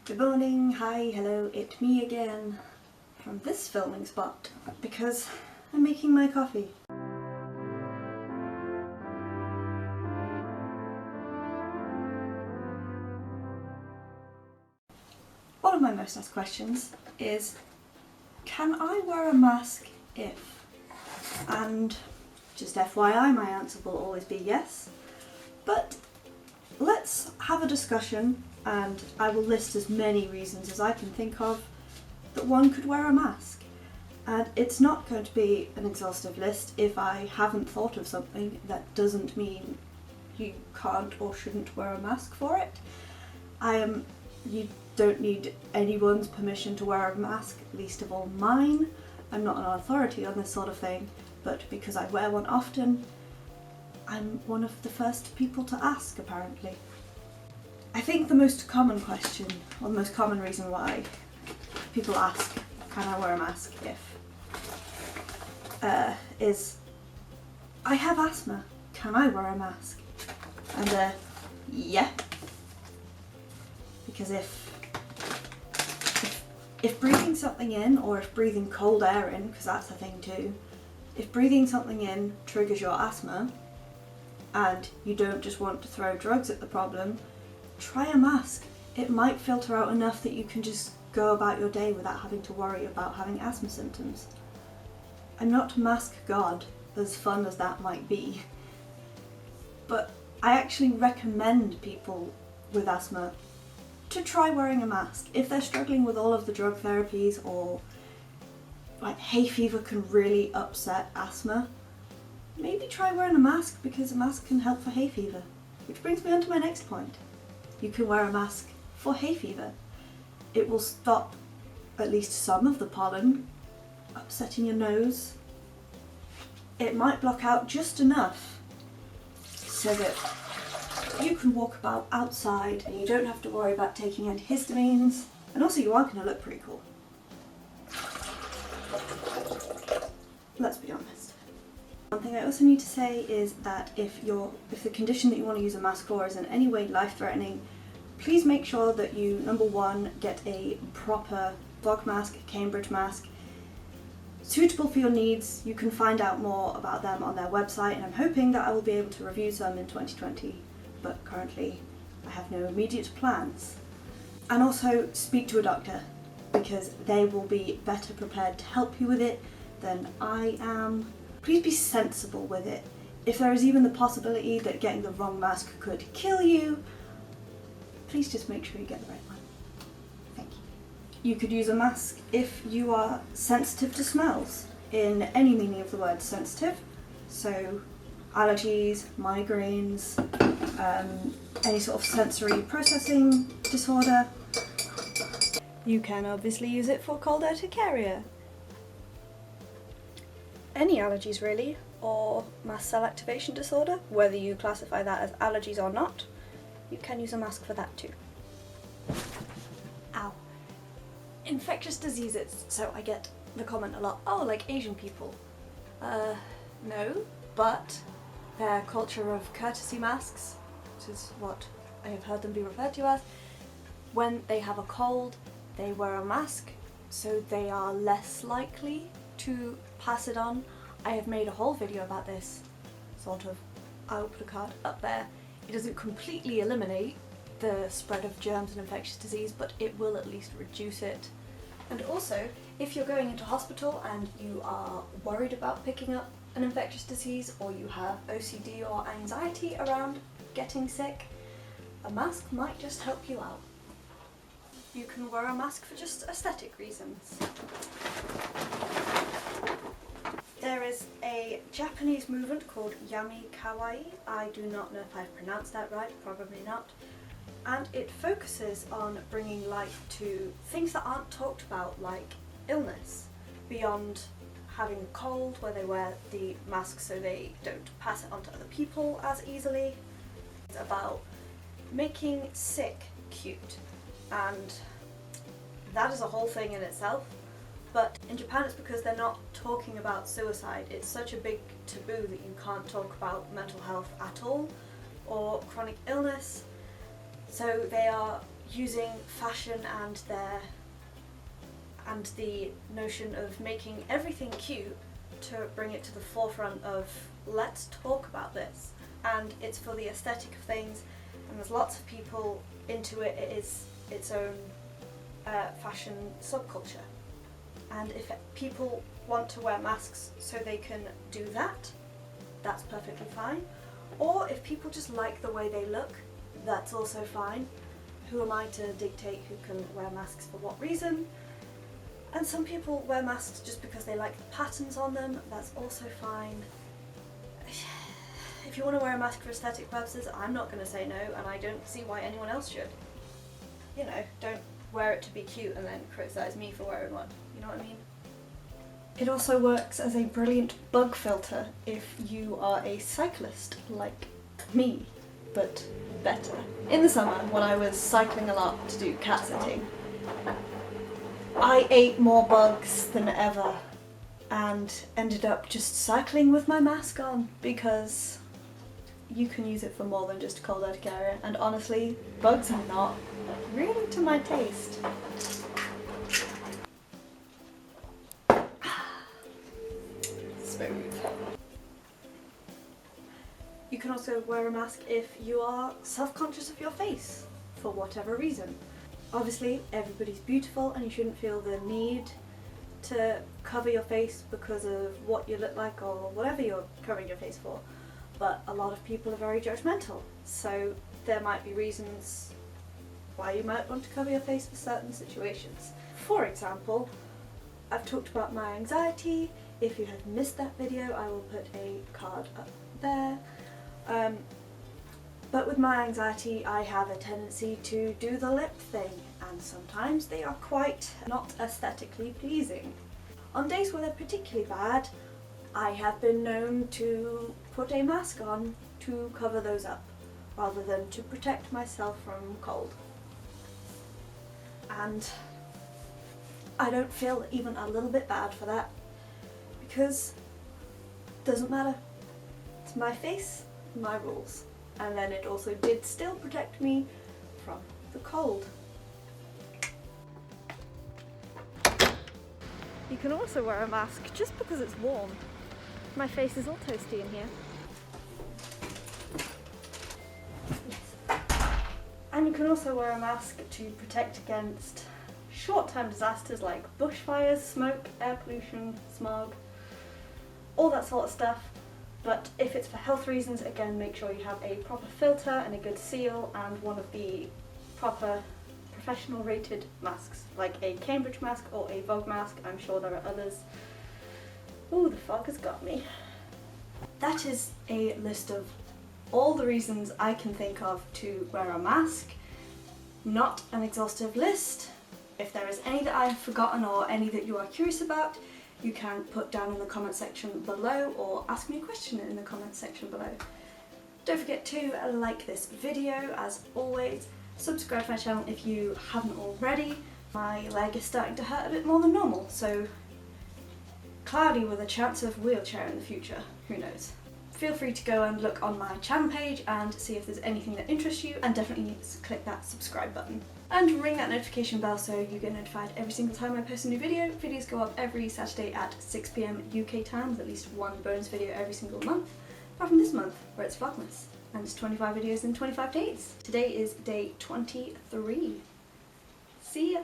Good morning, hi, hello, it's me again from this filming spot because I'm making my coffee. One of my most asked questions is, can I wear a mask if? And just FYI, my answer will always be yes, but let's have a discussion and I will list as many reasons as I can think of that one could wear a mask. And it's not going to be an exhaustive list. If I haven't thought of something, that doesn't mean you can't or shouldn't wear a mask for it. You don't need anyone's permission to wear a mask, least of all mine. I'm not an authority on this sort of thing, but because I wear one often, I'm one of the first people to ask, apparently. I think the most common question, or the most common reason why people ask, can I wear a mask if, is, I have asthma, can I wear a mask? And yeah. Because if breathing something in, or if breathing cold air in, because that's a thing too, if breathing something in triggers your asthma, and you don't just want to throw drugs at the problem, try a mask. It might filter out enough that you can just go about your day without having to worry about having asthma symptoms. I'm not mask god, as fun as that might be, but I actually recommend people with asthma to try wearing a mask. If they're struggling with all of the drug therapies, or like hay fever can really upset asthma, maybe try wearing a mask, because a mask can help for hay fever. Which brings me on to my next point. You can wear a mask for hay fever. It will stop at least some of the pollen upsetting your nose. It might block out just enough so that you can walk about outside and you don't have to worry about taking antihistamines, and also you are going to look pretty cool. Let's be honest. One thing I also need to say is that if the condition that you want to use a mask for is in any way life-threatening, please make sure that you, number one, get a proper bog mask, Cambridge mask, suitable for your needs. You can find out more about them on their website, and I'm hoping that I will be able to review some in 2020, but currently I have no immediate plans. And also speak to a doctor, because they will be better prepared to help you with it than I am. Please be sensible with it. If there is even the possibility that getting the wrong mask could kill you, please just make sure you get the right one. Thank you. You could use a mask if you are sensitive to smells, in any meaning of the word sensitive. So allergies, migraines, any sort of sensory processing disorder. You can obviously use it for cold urticaria. Any allergies really, or mast cell activation disorder, whether you classify that as allergies or not, you can use a mask for that too. Ow. Infectious diseases. So I get the comment a lot, oh, like Asian people. No, but their culture of courtesy masks, which is what I have heard them be referred to as, when they have a cold, they wear a mask, so they are less likely to pass it on. I have made a whole video about this, sort of. I'll put a card up there. It doesn't completely eliminate the spread of germs and infectious disease, but it will at least reduce it. And also, if you're going into hospital and you are worried about picking up an infectious disease, or you have OCD or anxiety around getting sick, a mask might just help you out. You can wear a mask for just aesthetic reasons. There is a Japanese movement called Yami Kawaii. I do not know if I've pronounced that right, probably not. And it focuses on bringing light to things that aren't talked about, like illness, beyond having a cold, where they wear the mask so they don't pass it on to other people as easily. It's about making sick cute, and that is a whole thing in itself. But in Japan it's because they're not talking about suicide. It's such a big taboo that you can't talk about mental health at all, or chronic illness. So they are using fashion and the notion of making everything cute to bring it to the forefront of let's talk about this. And it's for the aesthetic of things, and there's lots of people into it. It is its own fashion subculture. And if people want to wear masks so they can do that, that's perfectly fine. Or if people just like the way they look, that's also fine. Who am I to dictate who can wear masks for what reason? And some people wear masks just because they like the patterns on them, that's also fine. If you want to wear a mask for aesthetic purposes, I'm not going to say no, and I don't see why anyone else should. You know, don't wear it to be cute and then criticise me for wearing one, you know what I mean? It also works as a brilliant bug filter if you are a cyclist like me, but better. In the summer, when I was cycling a lot to do cat sitting, I ate more bugs than ever and ended up just cycling with my mask on because you can use it for more than just cold urticaria, and honestly, bugs are not really to my taste. Smooth. You can also wear a mask if you are self-conscious of your face, for whatever reason. Obviously, everybody's beautiful and you shouldn't feel the need to cover your face because of what you look like or whatever you're covering your face for. But a lot of people are very judgmental, so there might be reasons why you might want to cover your face for certain situations. For example, I've talked about my anxiety. If you have missed that video, I will put a card up there. But with my anxiety, I have a tendency to do the lip thing, and sometimes they are quite not aesthetically pleasing. On days where they're particularly bad, I have been known to put a mask on to cover those up, rather than to protect myself from cold. And I don't feel even a little bit bad for that, because it doesn't matter. It's my face, my rules. And then it also did still protect me from the cold. You can also wear a mask just because it's warm. My face is all toasty in here. And you can also wear a mask to protect against short-term disasters like bushfires, smoke, air pollution, smog, all that sort of stuff. But if it's for health reasons, again, make sure you have a proper filter and a good seal and one of the proper professional rated masks, like a Cambridge mask or a Vogue mask. I'm sure there are others. Ooh, the fog has got me. That is a list of all the reasons I can think of to wear a mask. Not an exhaustive list. If there is any that I have forgotten or any that you are curious about, you can put down in the comment section below or ask me a question in the comment section below. Don't forget to like this video as always, subscribe to my channel if you haven't already. My leg is starting to hurt a bit more than normal, so cloudy with a chance of wheelchair in the future, who knows. Feel free to go and look on my channel page and see if there's anything that interests you, and definitely click that subscribe button. And ring that notification bell so you get notified every single time I post a new video. Videos go up every Saturday at 6 PM UK time, with at least one bonus video every single month, apart from this month where it's Vlogmas and it's 25 videos in 25 days. Today is day 23. See ya!